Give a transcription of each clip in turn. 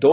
2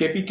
KPK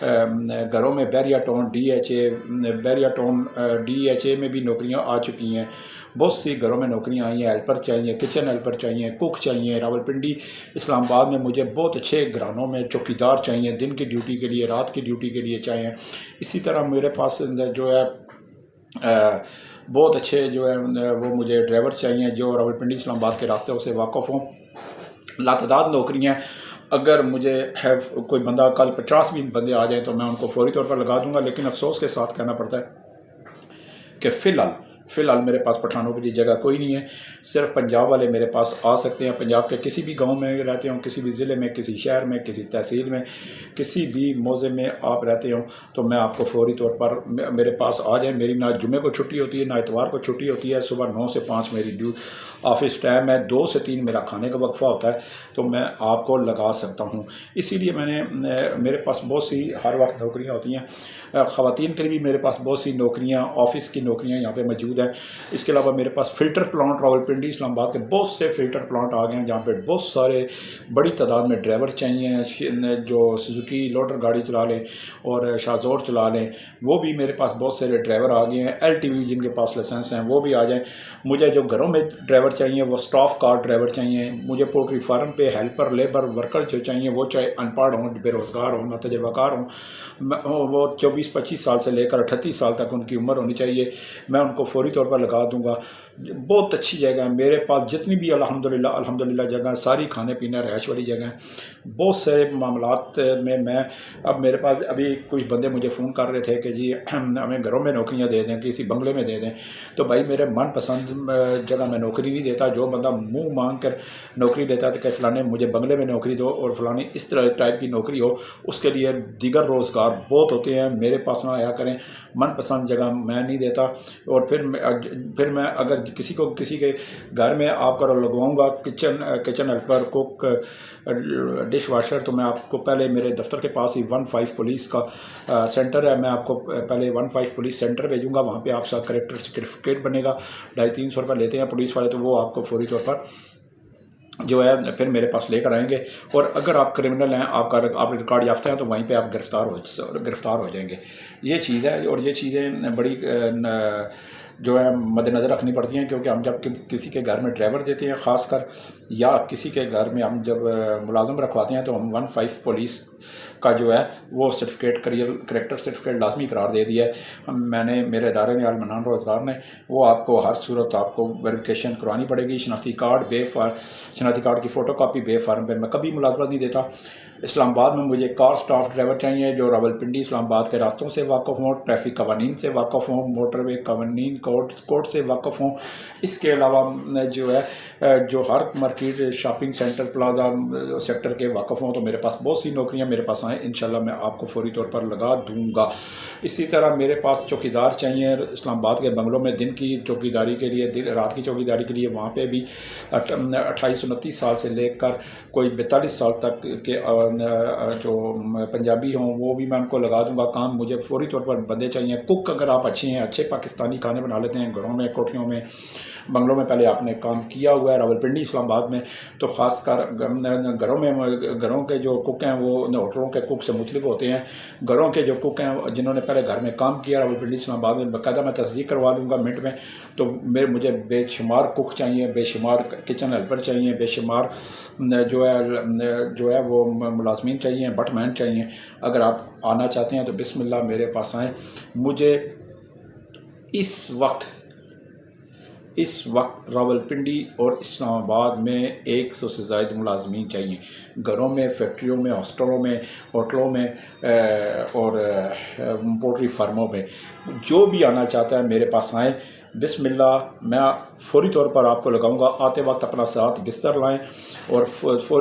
گھروں میں بیریا town DHA میں بھی نوکریاں آ چکی ہیں، بہت سی گھروں میں نوکریاں آئی ہیں، ہیلپر چاہیے، کچن ہیلپر چاہیے، کوک چاہیے۔ راولپنڈی اسلام آباد میں مجھے بہت اچھے گھرانوں میں چوکیدار چاہیے، دن کی ڈیوٹی کے لیے، رات کی ڈیوٹی کے لیے چاہیے۔ اسی طرح میرے پاس جو ہے بہت اچھے جو ہے وہ مجھے ڈرائیور چاہیے جو راولپنڈی اسلام آباد کے راستے سے واقف ہوں۔ لاتعداد نوکریاں، اگر مجھے کوئی بندہ کل 50 بھی بندے آ جائیں تو میں ان کو فوری طور پر لگا دوں گا، لیکن افسوس کے ساتھ کہنا پڑتا ہے کہ فی الحال میرے پاس پٹھانوں کے لیے جگہ کوئی نہیں ہے۔ صرف پنجاب والے میرے پاس آ سکتے ہیں، پنجاب کے کسی بھی گاؤں میں رہتے ہوں، کسی بھی ضلع میں، کسی شہر میں، کسی تحصیل میں، کسی بھی موضع میں آپ رہتے ہوں تو میں آپ کو فوری طور پر میرے پاس آ جائیں۔ میری نہ جمعے کو چھٹی ہوتی ہے نہ اتوار کو چھٹی ہوتی ہے، صبح 9 سے 5 میری آفس ٹائم ہے، 2 سے 3 میرا کھانے کا وقفہ ہوتا ہے، تو میں آپ کو لگا سکتا ہوں۔ اسی لیے میرے پاس بہت سی ہر وقت نوکریاں ہوتی ہیں۔ خواتین کے لیے بھی میرے پاس بہت سی نوکریاں، آفس کی نوکریاں یہاں پہ موجود ہیں۔ اس کے علاوہ میرے پاس فلٹر پلانٹ، راولپنڈی اسلام آباد کے بہت سے فلٹر پلانٹ آ گئے ہیں جہاں پہ بہت سارے بڑی تعداد میں ڈرائیور چاہیے جو سزوکی لوڈر گاڑی چلا لیں اور شازور چلا لیں، وہ بھی میرے پاس بہت سارے ڈرائیور آ گئے ہیں۔ LTV جن کے پاس لائسنس ہیں وہ بھی آ جائیں۔ مجھے جو گھروں میں ڈرائیور چاہیے وہ سٹاف کار ڈرائیور چاہیے۔ مجھے پولٹری فارم پہ ہیلپر، لیبر، ورکر جو چاہیے وہ چاہے ان پڑھ ہوں، بے روزگار ہوں، نہ تجربہ کار ہوں، وہ 24-25 سال سے لے کر 38 سال تک ان کی عمر ہونی چاہیے، میں ان کو فوری طور پر لگا دوں گا۔ بہت اچھی جگہ ہے میرے پاس، جتنی بھی الحمدللہ جگہ ساری کھانے پینے رہائش والی جگہ ہیں۔ بہت سے معاملات میں اب میرے پاس ابھی کچھ بندے مجھے فون کر رہے تھے کہ جی ہمیں گھروں میں نوکریاں دے دیں، کسی بنگلے میں دے دیں، تو بھائی میرے من پسند جگہ میں نوکری نہیں دیتا۔ جو بندہ منہ مانگ کر نوکری دیتا ہے کہ فلانے مجھے بنگلے میں نوکری دو اور فلانے اس طرح ٹائپ کی نوکری ہو، اس کے لیے دیگر روزگار بہت ہوتے ہیں، میرے پاس نہ آیا کریں۔ من پسند جگہ میں نہیں دیتا، اور پھر میں اگر کسی کے گھر میں آپ کا لگواؤں گا کچن ہیلپر، کوک، ڈش واشر، تو میں آپ کو پہلے میرے دفتر کے پاس ہی 15 پولیس کا سینٹر ہے، میں آپ کو پہلے 15 پولیس سینٹر بھیجوں گا، وہاں پہ آپ کا کریکٹر سرٹیفکیٹ بنے گا۔ 250-300 روپے لیتے ہیں پولیس والے، تو وہ آپ کو فوری طور پر جو ہے پھر میرے پاس لے کر آئیں گے۔ اور اگر آپ کرمنل ہیں، آپ ریکارڈ یافتہ ہیں، تو وہیں پہ آپ گرفتار ہو جائیں گے۔ یہ چیز ہے، اور یہ چیزیں بڑی جو ہے مد نظر رکھنی پڑتی ہیں، کیونکہ ہم جب کسی کے گھر میں ڈرائیور دیتے ہیں خاص کر، یا کسی کے گھر میں ہم جب ملازم رکھواتے ہیں، تو ہم 15 پولیس کا جو ہے وہ سرٹیفکیٹ، کریکٹر سرٹیفکیٹ لازمی قرار دے دیا ہے۔ میں نے، میرے ادارے نے، المنان روزگار نے، وہ آپ کو ہر صورت آپ کو ویریفیکیشن کروانی پڑے گی۔ شناختی کارڈ کی فوٹو کاپی بے فارم پہ میں کبھی ملازمت نہیں دیتا۔ اسلام آباد میں مجھے کار سٹاف ڈرائیور چاہیے جو راولپنڈی اسلام آباد کے راستوں سے واقف ہوں، ٹریفک قوانین سے واقف ہوں، موٹر وے قوانین کوڈ سے واقف ہوں۔ اس کے علاوہ جو ہے جو ہر market, shopping centre, plaza sector کے واقف ہوں، تو میرے پاس بہت سی نوکریاں میرے پاس آئیں، انشاءاللہ میں آپ کو فوری طور پر لگا دوں گا۔ اسی طرح میرے پاس چوکیدار چاہیے اسلام آباد کے بنگلوں میں، دن کی چوکیداری کے لیے، رات کی چوکیداری کے لیے، وہاں پہ بھی 28-29 سال سے لے کر کوئی 42 سال تک کے جو پنجابی ہوں وہ بھی میں ان کو لگا دوں گا کام۔ مجھے فوری طور پر بندے چاہیے۔ کوک اگر آپ اچھے ہیں، اچھے پاکستانی کھانے بنا لیتے ہیں، گھروں میں، کوٹھیوں میں، بنگلوں میں پہلے آپ نے کام کیا ہوا ہے راولپنڈی اسلام آباد میں، تو خاص کر گھروں کے جو کوک ہیں وہ ہوٹلوں کے کوک سے مختلف ہوتے ہیں۔ گھروں کے جو کوک ہیں جنہوں نے پہلے گھر میں کام کیا راولپنڈی اسلام آباد میں، باقاعدہ میں تصدیق کروا دوں گا منٹ میں، تو مجھے بے شمار کوک چاہیے، بے شمار کچن ہیلپر چاہیے، بے شمار جو ہے وہ ملازمین چاہیے، بٹ مین چاہیے۔ اگر آپ آنا چاہتے ہیں تو بسم اللہ میرے پاس آئیں۔ مجھے اس وقت راولپنڈی اور اسلام آباد میں 100 سے زائد ملازمین چاہیے، گھروں میں، فیکٹریوں میں، ہاسپٹلوں میں، ہوٹلوں میں، اور پولٹری فارموں میں۔ جو بھی آنا چاہتا ہے میرے پاس آئیں، بسم اللہ، میں فوری طور پر آپ کو لگاؤں گا۔ آتے وقت اپنا ساتھ بستر لائیں، اور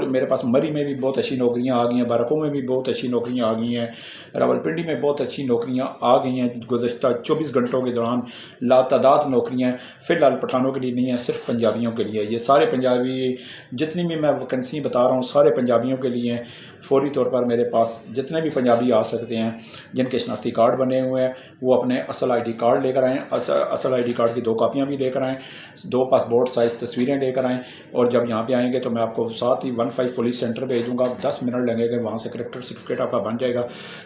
میرے پاس مری میں بھی بہت اچھی نوکریاں آ گئی ہیں، بارکوں میں بھی بہت اچھی نوکریاں آ گئی ہیں، راولپنڈی میں بہت اچھی نوکریاں آ گئی ہیں۔ گزشتہ 24 گھنٹوں کے دوران لاتعداد نوکریاں فی الحال پٹھانوں کے لیے نہیں ہیں، صرف پنجابیوں کے لیے۔ یہ سارے پنجابی، جتنی بھی میں ویکنسی بتا رہا ہوں، سارے پنجابیوں کے لیے ہیں۔ فوری طور پر میرے پاس جتنے بھی پنجابی آ سکتے ہیں جن کے شناختی کارڈ بنے ہوئے ہیں، وہ اپنے اصل ID کارڈ لے کر آئیں۔ اصل ID کارڈ کی 2 کاپیاں بھی لے کر آئیں, 2 پاسپورٹ سائز تصویریں لے کر آئیں, اور جب یہاں پہ آئیں گے تو میں آپ کو ساتھ ہی 15 پولیس سینٹر بھیج دوں گا. 10 منٹ لگیں گے, وہاں سے کریکٹر سرٹیفکیٹ آپ کا بن جائے گا.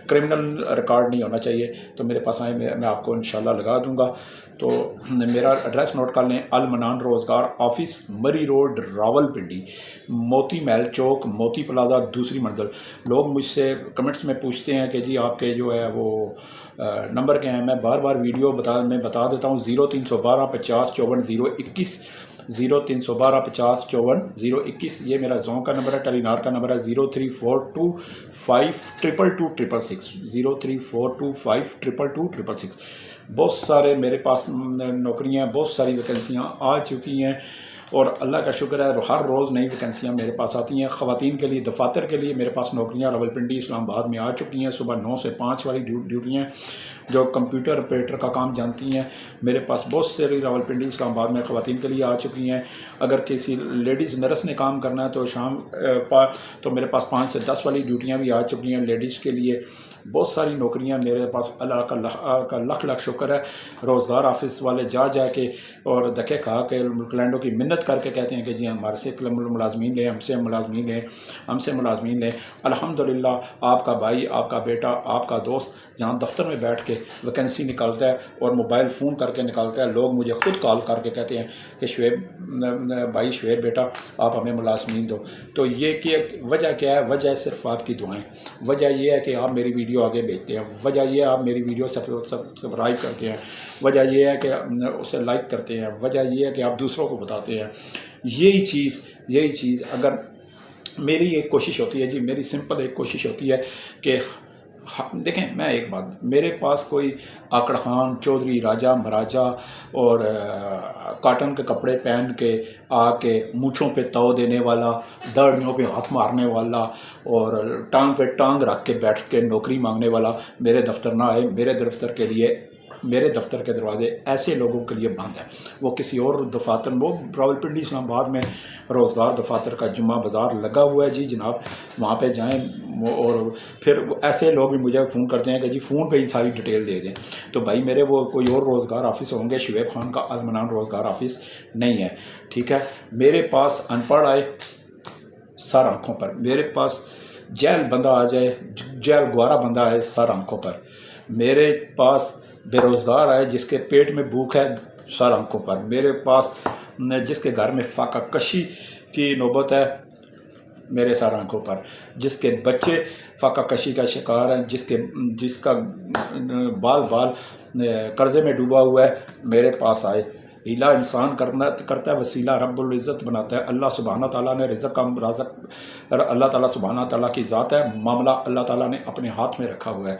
کرمنل ریکارڈ نہیں ہونا چاہیے, تو میرے پاس آئیں, میں آپ کو انشاءاللہ لگا دوں گا. تو میرا ایڈریس نوٹ کر لیں, المنان روزگار آفس, مری روڈ, راولپنڈی, موتی محل چوک, موتی پلازا, 2ری منزل. لوگ مجھ سے کمنٹس میں پوچھتے ہیں کہ جی آپ کے جو ہے وہ نمبر کیا ہیں. میں بار بار ویڈیو میں بتا دیتا ہوں. 0312 50 54 021, 0312 50 54 021 یہ میرا زون کا نمبر ہے. ٹیلی نار کا نمبر ہے 0342522266, 0342522266. بہت سارے میرے پاس نوکریاں, بہت ساری ویکنسیاں آ چکی ہیں, اور اللہ کا شکر ہے ہر روز نئی ویکنسیاں میرے پاس آتی ہیں. خواتین کے لیے, دفاتر کے لیے میرے پاس نوکریاں راولپنڈی, اسلام آباد میں آ چکی ہیں. صبح 9 سے 5 والی ڈیوٹیاں, جو کمپیوٹر آپریٹر کا کام جانتی ہیں, میرے پاس بہت ساری راولپنڈی, اسلام آباد میں خواتین کے لیے آ چکی ہیں. اگر کسی لیڈیز نرس نے کام کرنا ہے تو شام تو میرے پاس 5 سے 10 والی ڈیوٹیاں بھی آ چکی ہیں لیڈیز کے لیے. بہت ساری نوکریاں میرے پاس, اللہ کا لکھ لاکھ شکر ہے. روزگار آفس والے جا کے اور دھکے کھا کے کلینڈوں کی منت کر کے کہتے ہیں کہ جی ہمارے سے ملازمین لیں, ہم سے ملازمین لیں. الحمدللہ آپ کا بھائی, آپ کا بیٹا, آپ کا دوست یہاں دفتر میں بیٹھ کے ویکنسی نکالتا ہے, اور موبائل فون کر کے نکالتا ہے. لوگ مجھے خود کال کر کے کہتے ہیں کہ شعیب بھائی, شعیب بیٹا آپ ہمیں ملازمین دو. تو یہ کہ وجہ کیا ہے؟ وجہ صرف آپ کی دعائیں. وجہ یہ ہے کہ آپ میری ویڈیو آگے بھیجتے ہیں. وجہ یہ ہے آپ میری ویڈیو سبسکرائب کرتے ہیں. وجہ یہ ہے کہ اسے لائک کرتے ہیں. وجہ یہ ہے کہ آپ دوسروں کو بتاتے ہیں. یہی چیز اگر میری ایک کوشش ہوتی ہے جی, میری سمپل ایک کوشش ہوتی ہے کہ دیکھیں, میں ایک بات, میرے پاس کوئی آکڑ خان, چودھری, راجہ, مہاراجہ اور کاٹن کے کپڑے پہن کے آ کے مونچھوں پہ تو دینے والا, داڑھیوں پہ ہاتھ مارنے والا اور ٹانگ پہ ٹانگ رکھ کے بیٹھ کے نوکری مانگنے والا میرے دفتر نہ آئے. میرے دفتر کے دروازے ایسے لوگوں کے لیے بند ہیں. وہ کسی اور دفاتر, وہ راولپنڈی, اسلام آباد میں روزگار دفاتر کا جمعہ بازار لگا ہوا ہے جی جناب, وہاں پہ جائیں. اور پھر ایسے لوگ بھی مجھے فون کرتے ہیں کہ جی فون پہ ہی ساری ڈیٹیل دے دیں. تو بھائی میرے وہ کوئی اور روزگار آفس ہوں گے, شعیب خان کا المنان روزگار آفس نہیں ہے. ٹھیک ہے, میرے پاس ان پڑھ آئے سر آنکھوں پر, میرے پاس جیل بندہ آ جائے, جیل گوارا بندہ آئے سر آنکھوں پر, میرے پاس بے روزگار آئے جس کے پیٹ میں بھوک ہے سر آنکھوں پر, میرے پاس جس کے گھر میں فاقہ کشی کی نوبت ہے میرے سر آنکھوں پر, جس کے بچے فاقہ کشی کا شکار ہیں, جس کا بال قرضے میں ڈوبا ہوا ہے, میرے پاس آئے. ہیلا انسان کرتا ہے, وسیلہ رب العزت بناتا ہے. اللہ سبحانہ تعالیٰ نے رزق کا رازق, اللہ تعالیٰ سبحانہ تعالیٰ کی ذات ہے, معاملہ اللہ تعالیٰ نے اپنے ہاتھ میں رکھا ہوا ہے.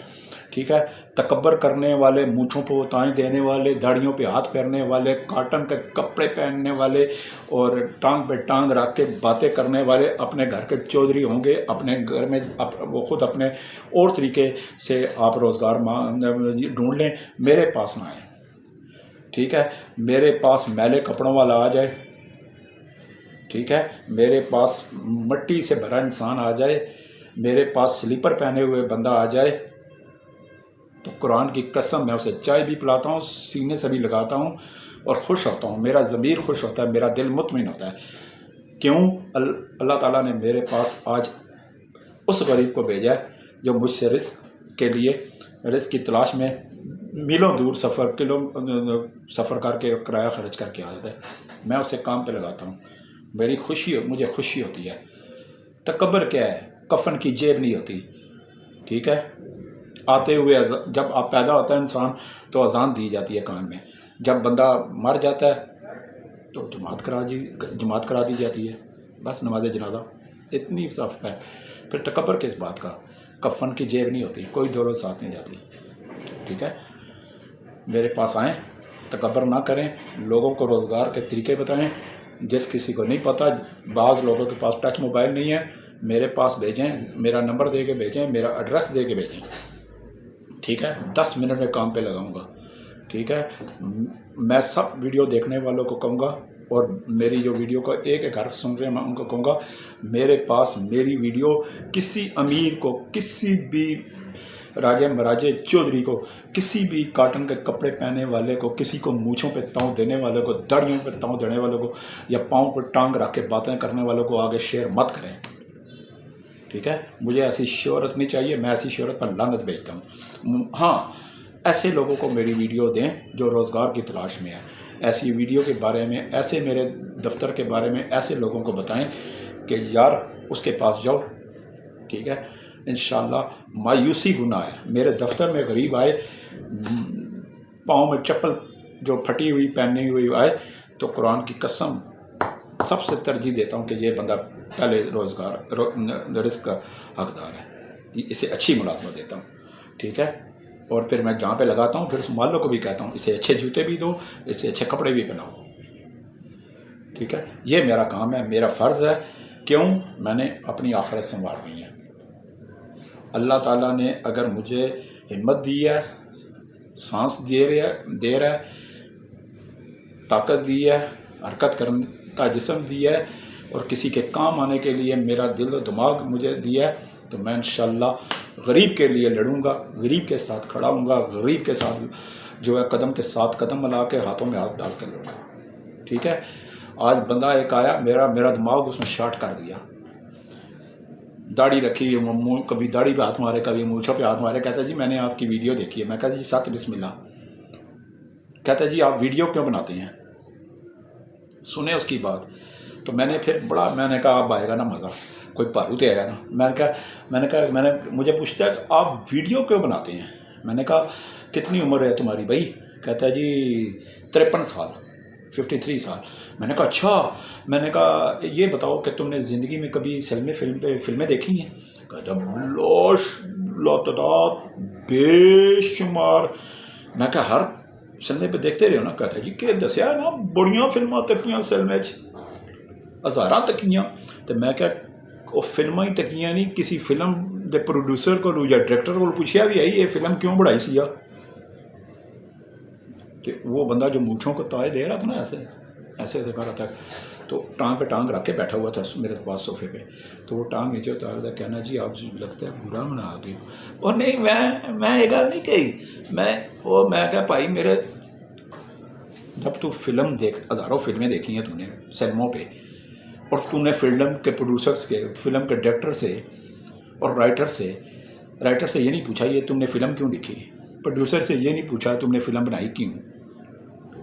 ٹھیک ہے, تکبر کرنے والے, مونچھوں پہ تائیں دینے والے, داڑھیوں پہ ہاتھ پھیرنے والے, کاٹن کے کپڑے پہننے والے اور ٹانگ پہ ٹانگ رکھ کے باتیں کرنے والے اپنے گھر کے چودھری ہوں گے. اپنے گھر میں وہ خود اپنے اور طریقے سے آپ روزگار ڈھونڈ لیں, میرے پاس نہ آئیں. ٹھیک ہے, میرے پاس میلے کپڑوں والا آ جائے. ٹھیک ہے, میرے پاس مٹی سے بھرا انسان آ جائے, میرے پاس سلیپر پہنے ہوئے بندہ آ جائے, تو قرآن کی قسم میں اسے چائے بھی پلاتا ہوں, سینے سے بھی لگاتا ہوں اور خوش ہوتا ہوں. میرا ضمیر خوش ہوتا ہے, میرا دل مطمئن ہوتا ہے. کیوں؟ اللہ تعالیٰ نے میرے پاس آج اس غریب کو بھیجا ہے جو مجھ سے رزق کے لیے, رزق کی تلاش میں میلوں دور سفر کر کے کرایہ خرچ کر کے آ جاتا ہے. میں اسے کام پہ لگاتا ہوں. مجھے خوشی ہوتی ہے. تکبر کیا ہے؟ کفن کی جیب نہیں ہوتی. ٹھیک ہے, آتے ہوئے جب آپ پیدا ہوتا ہے انسان تو اذان دی جاتی ہے کان میں, جب بندہ مر جاتا ہے تو جماعت کرا دی جاتی ہے, بس نماز جنازہ, اتنی صف ہے. پھر تکبر کس بات کا؟ کفن کی جیب نہیں ہوتی, کوئی دولت ساتھ نہیں جاتی. ٹھیک ہے, میرے پاس آئیں, تکبر نہ کریں, لوگوں کو روزگار کے طریقے بتائیں. جس کسی کو نہیں پتہ, بعض لوگوں کے پاس ٹچ موبائل نہیں ہے, میرے پاس بھیجیں, میرا نمبر دے کے بھیجیں, میرا ایڈریس دے کے بھیجیں. ٹھیک ہے, 10 منٹ میں کام پہ لگاؤں گا. ٹھیک ہے, میں سب ویڈیو دیکھنے والوں کو کہوں گا اور میری جو ویڈیو کا ایک ایک حرف سن رہے ہیں، میں ان کو کہوں گا میرے پاس میری ویڈیو کسی امیر کو، کسی بھی راجہ مراجے چودھری کو، کسی بھی کاٹن کے کپڑے پہنے والے کو، کسی کو مونچھوں پہ تاؤں دینے والے کو، داڑھیوں پہ تاؤں دینے والے کو، یا پاؤں پہ ٹانگ رکھ کے باتیں کرنے والوں کو آگے شیئر مت کریں، ٹھیک ہے؟ مجھے ایسی شہرت نہیں چاہیے، میں ایسی شہرت پر لعنت بھیجتا ہوں۔ ہاں، ایسے لوگوں کو میری ویڈیو دیں جو روزگار کی تلاش میں ہے، ایسی ویڈیو کے بارے میں، ایسے میرے دفتر کے بارے میں ایسے لوگوں کو بتائیں کہ یار اس کے پاس جاؤ، ٹھیک ہے؟ انشاءاللہ مایوسی گناہ ہے۔ میرے دفتر میں غریب آئے، پاؤں میں چپل جو پھٹی ہوئی پہنی ہوئی آئے، تو قرآن کی قسم سب سے ترجیح دیتا ہوں کہ یہ بندہ پہلے رزق کا حقدار ہے، اسے اچھی ملازمت دیتا ہوں، ٹھیک ہے؟ اور پھر میں جہاں پہ لگاتا ہوں پھر اس مالوں کو بھی کہتا ہوں اسے اچھے جوتے بھی دو، اسے اچھے کپڑے بھی پہناؤ، ٹھیک ہے؟ یہ میرا کام ہے، میرا فرض ہے۔ کیوں؟ میں نے اپنی آخرت سنوارنی ہے۔ اللہ تعالیٰ نے اگر مجھے ہمت دی ہے، سانس دے رہا ہے، طاقت دی ہے، حرکت کرتا جسم دیا ہے، اور کسی کے کام آنے کے لیے میرا دل و دماغ مجھے دیا ہے، تو میں انشاءاللہ غریب کے لیے لڑوں گا، غریب کے ساتھ کھڑا ہوں گا، غریب کے ساتھ جو ہے قدم کے ساتھ قدم ملا کے ہاتھوں میں ہاتھ ڈال کے لڑوں گا، ٹھیک ہے؟ آج بندہ ایک آیا، میرا دماغ اس نے شارٹ کر دیا، داڑھی رکھی، کبھی داڑھی پہ ہاتھ مارے، کبھی مونچھوں پہ ہاتھ مارے، کہتا جی میں نے آپ کی ویڈیو دیکھی ہے۔ میں کہتا جی سات بسم اللہ۔ کہتا جی آپ ویڈیو کیوں بناتے ہیں؟ سنیں اس کی بات۔ تو میں نے پھر میں نے کہا اب آئے گا نا مزہ، کوئی پاروتے آیا نا۔ میں نے مجھے پوچھتا ہے آپ ویڈیو کیوں بناتے ہیں؟ میں نے کہا کتنی عمر ہے تمہاری بھائی؟ کہتا ہے جی 53 سال، 53 سال۔ میں نے کہا اچھا۔ میں نے کہا یہ بتاؤ کہ تم نے زندگی میں کبھی فلمیں دیکھی ہیں؟ کہتا لاتعداد بے شمار۔ میں کہا ہر سلمے پہ دیکھتے رہے ہو نا؟ کہتا جی کہ دسیا نا بڑیاں فلماں تکیاں سلمے ہزاراں تکیاں۔ تو میں کہا وہ فلماں ہی تکیاں نہیں، کسی فلم دے پروڈیوسر کو یا ڈائریکٹر کو پوچھیا بھی آئی یہ فلم کیوں بڑھائی سی آ؟ کہ وہ بندہ جو مونچھوں کو تائے دے رہا تھا نا، ایسے کر رہا تھا، تو ٹانگ پہ ٹانگ رکھ کے بیٹھا ہوا تھا میرے پاس صوفے پہ، تو وہ ٹانگ نیچے اتار تھا، کہنا جی آپ لگتا ہے برا منا گئے۔ اور نہیں، میں یہ گل نہیں کہی، میں کہا بھائی میرے جب تو فلم ہزاروں فلمیں دیکھی ہیں تو نے سنیموں پہ، اور تو نے فلم کے پروڈیوسرس کے، فلم کے ڈائریکٹر سے اور رائٹر سے یہ نہیں پوچھا یہ تم نے فلم کیوں لکھی، پروڈیوسر سے یہ نہیں پوچھا تم نے فلم بنائی کیوں،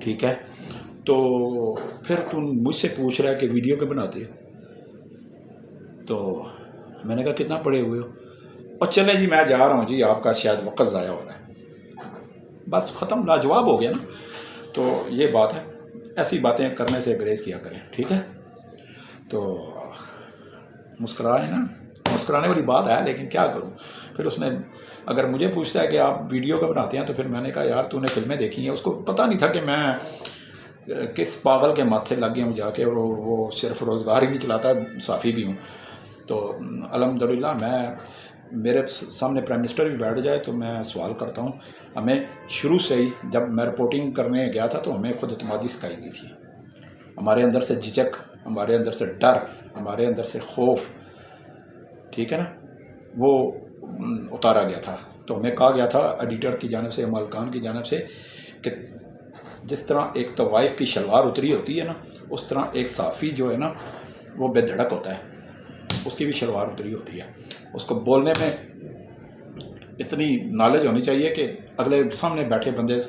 ٹھیک ہے؟ تو پھر تم مجھ سے پوچھ رہا ہے کہ ویڈیو کیوں بناتے ہو؟ تو میں نے کہا کتنا پڑھے ہوئے ہو؟ اور چلے جی میں جا رہا ہوں جی، آپ کا شاید وقت ضائع ہو رہا ہے، بس ختم، لاجواب ہو گیا نا۔ تو یہ بات ہے، ایسی باتیں کرنے سے گریز کیا کریں، ٹھیک ہے؟ تو مسکرائے نا، مسکرانے والی بات ہے، لیکن کیا کروں؟ پھر اس نے اگر مجھے پوچھتا ہے کہ آپ ویڈیو کب بناتے ہیں، تو پھر میں نے کہا یار تو نے فلمیں دیکھی ہیں۔ اس کو پتہ نہیں تھا کہ میں کس پاگل کے ماتھے لگ گیا ہوں جا کے، وہ صرف روزگار ہی نہیں چلاتا، صافی بھی ہوں۔ تو الحمدللہ میرے سامنے پرائم منسٹر بھی بیٹھ جائے تو میں سوال کرتا ہوں۔ ہمیں شروع سے ہی جب میں رپورٹنگ کرنے گیا تھا تو ہمیں خود اعتمادی سکھائی گئی تھی، ہمارے اندر سے جھجک، ہمارے اندر سے ڈر، ہمارے اندر سے خوف، ٹھیک ہے نا، وہ اتارا گیا تھا۔ تو ہمیں کہا گیا تھا ایڈیٹر کی جانب سے، مالکان کی جانب سے، کہ جس طرح ایک طوائف کی شلوار اتری ہوتی ہے نا، اس طرح ایک صحافی جو ہے نا وہ بے دھڑک ہوتا ہے، اس کی بھی شلوار اتری ہوتی ہے۔ اس کو بولنے میں اتنی نالج ہونی چاہیے کہ اگلے سامنے بیٹھے بندے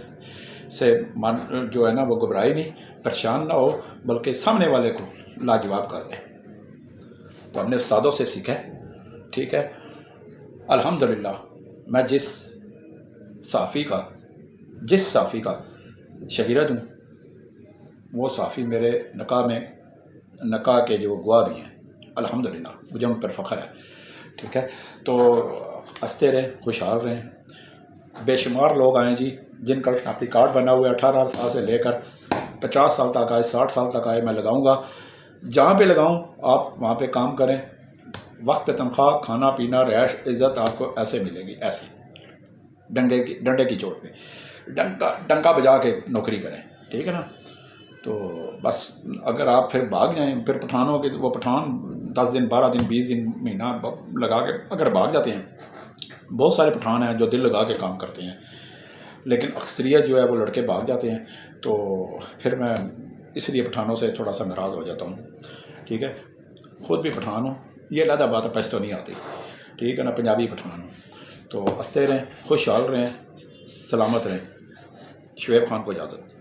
سے جو ہے نا وہ گھبرائے نہیں، پریشان نہ ہو، بلکہ سامنے والے کو لاجواب کر دے۔ تو ہم نے استادوں سے سیکھا ہے، ٹھیک ہے؟ الحمدللہ میں جس صحافی کا شاگرد ہوں، وہ صحافی میرے نکاح کے جو گواہ بھی ہیں، الحمدللہ مجھے ان پر فخر ہے، ٹھیک ہے؟ تو ہنستے رہیں، خوشحال رہیں۔ بے شمار لوگ آئیں جی جن کا شناختی کارڈ بنا ہوا ہے، 18 سال سے لے کر 50 سال تک آئے، 60 سال تک آئے، میں لگاؤں گا، جہاں پہ لگاؤں آپ وہاں پہ کام کریں، وقت پہ تنخواہ، کھانا پینا، رہائش، عزت آپ کو ایسے ملے گی، ایسے ڈنڈے کی چوٹ پہ ڈنکا بجا کے نوکری کریں، ٹھیک ہے نا؟ تو بس اگر آپ پھر بھاگ جائیں، پھر پٹھانوں کے وہ پٹھان 10 دن 12 دن 20 دن مہینہ لگا کے اگر بھاگ جاتے ہیں، بہت سارے پٹھان ہیں جو دل لگا کے کام کرتے ہیں، لیکن اکثریت جو ہے وہ لڑکے بھاگ جاتے ہیں، تو پھر میں اس لیے پٹھانوں سے تھوڑا سا ناراض ہو جاتا ہوں. ٹھیک ہے، خود بھی پٹھان ہوں، یہ علیحدہ بات ہے، پشتو نہیں آتی، ٹھیک ہے نا، پنجابی پٹھان ہوں. تو ہنستے رہیں، خوشحال رہیں، سلامت رہیں. شعیب خان کو اجازت.